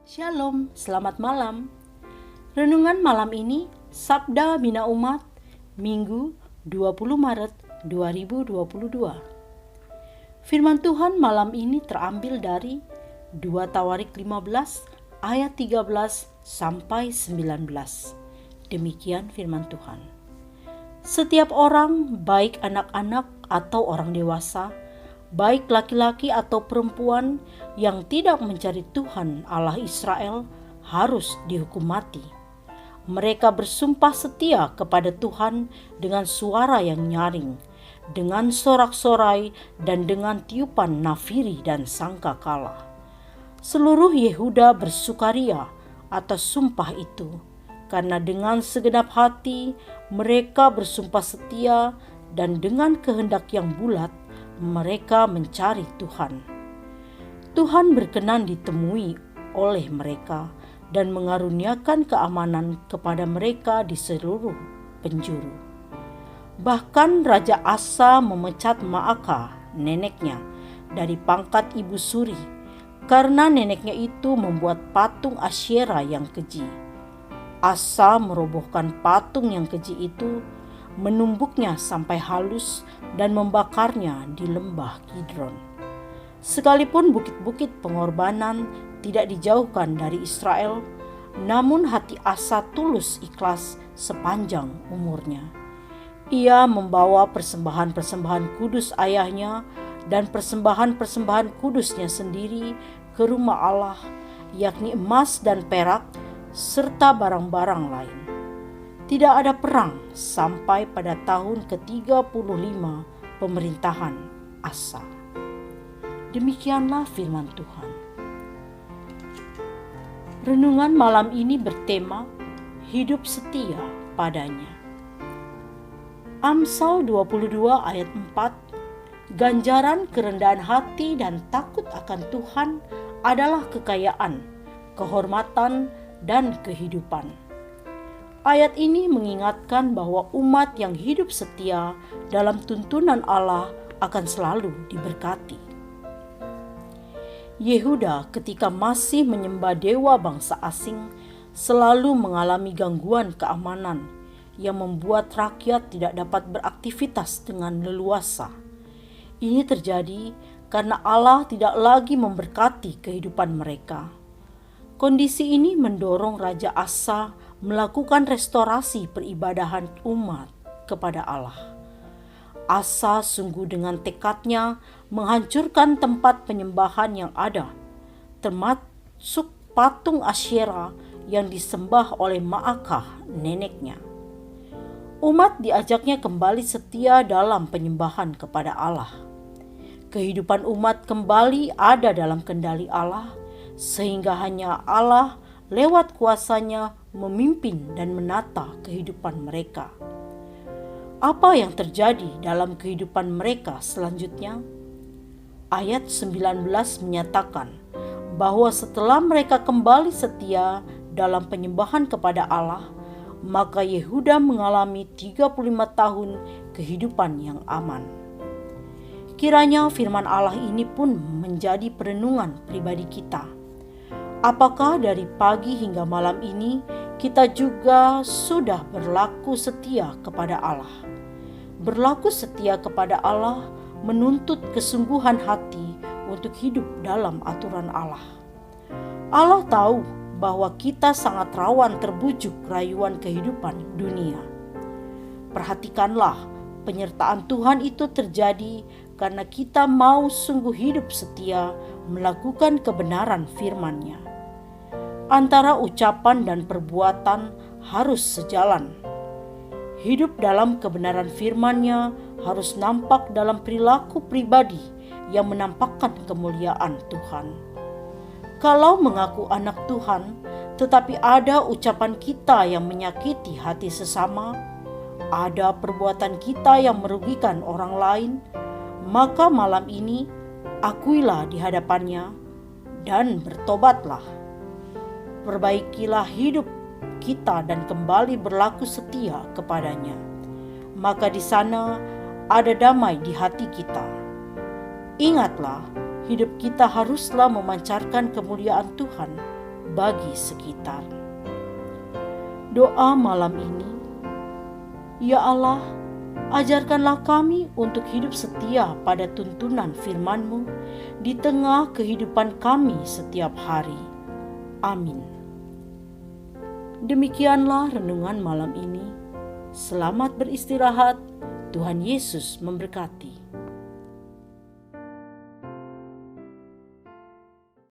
Shalom, selamat malam. Renungan malam ini, Sabda Bina Umat, Minggu 20 Maret 2022. Firman Tuhan malam ini terambil dari 2 Tawarik 15 ayat 13 sampai 19. Demikian firman Tuhan. Setiap orang, baik anak-anak atau orang dewasa, baik laki-laki atau perempuan yang tidak mencari Tuhan Allah Israel harus dihukum mati. Mereka bersumpah setia kepada Tuhan dengan suara yang nyaring, dengan sorak-sorai dan dengan tiupan nafiri dan sangkakala. Seluruh Yehuda bersukaria atas sumpah itu, karena dengan segenap hati mereka bersumpah setia dan dengan kehendak yang bulat mereka mencari Tuhan. Tuhan berkenan ditemui oleh mereka dan mengaruniakan keamanan kepada mereka di seluruh penjuru. Bahkan Raja Asa memecat Maaka, neneknya, dari pangkat ibu suri, karena neneknya itu membuat patung Asyera yang keji. Asa merobohkan patung yang keji itu, menumbuknya sampai halus dan membakarnya di lembah Kidron. Sekalipun bukit-bukit pengorbanan tidak dijauhkan dari Israel, namun hati Asa tulus ikhlas sepanjang umurnya. Ia membawa persembahan-persembahan kudus ayahnya dan persembahan-persembahan kudusnya sendiri ke rumah Allah, yakni emas dan perak serta barang-barang lain. Tidak ada perang sampai pada tahun ke-35 pemerintahan Asa. Demikianlah firman Tuhan. Renungan malam ini bertema hidup setia padanya. Amsal 22 ayat 4, ganjaran kerendahan hati dan takut akan Tuhan adalah kekayaan, kehormatan, dan kehidupan. Ayat ini mengingatkan bahwa umat yang hidup setia dalam tuntunan Allah akan selalu diberkati. Yehuda ketika masih menyembah dewa bangsa asing selalu mengalami gangguan keamanan yang membuat rakyat tidak dapat beraktivitas dengan leluasa. Ini terjadi karena Allah tidak lagi memberkati kehidupan mereka. Kondisi ini mendorong Raja Asa melakukan restorasi peribadahan umat kepada Allah. Asa sungguh dengan tekadnya menghancurkan tempat penyembahan yang ada, termasuk patung Asyera yang disembah oleh Maakah, neneknya. Umat diajaknya kembali setia dalam penyembahan kepada Allah. Kehidupan umat kembali ada dalam kendali Allah, sehingga hanya Allah lewat kuasanya memimpin dan menata kehidupan mereka. Apa yang terjadi dalam kehidupan mereka selanjutnya? Ayat 19 menyatakan bahwa setelah mereka kembali setia dalam penyembahan kepada Allah, maka Yehuda mengalami 35 tahun kehidupan yang aman. Kiranya firman Allah ini pun menjadi perenungan pribadi kita. Apakah dari pagi hingga malam ini kita juga sudah berlaku setia kepada Allah? Berlaku setia kepada Allah menuntut kesungguhan hati untuk hidup dalam aturan Allah. Allah tahu bahwa kita sangat rawan terbujuk rayuan kehidupan dunia. Perhatikanlah, penyertaan Tuhan itu terjadi karena kita mau sungguh hidup setia melakukan kebenaran firman-Nya. Antara ucapan dan perbuatan harus sejalan. Hidup dalam kebenaran firman-Nya harus nampak dalam perilaku pribadi yang menampakkan kemuliaan Tuhan. Kalau mengaku anak Tuhan, tetapi ada ucapan kita yang menyakiti hati sesama, ada perbuatan kita yang merugikan orang lain, maka malam ini akuilah di hadapan-Nya dan bertobatlah. Perbaikilah hidup kita dan kembali berlaku setia kepadanya. Maka di sana ada damai di hati kita Ingatlah, hidup kita haruslah memancarkan kemuliaan Tuhan bagi sekitar. Doa malam ini, ya Allah, ajarkanlah kami untuk hidup setia pada tuntunan firman-Mu di tengah kehidupan kami setiap hari. Amin. Demikianlah renungan malam ini. Selamat beristirahat. Tuhan Yesus memberkati.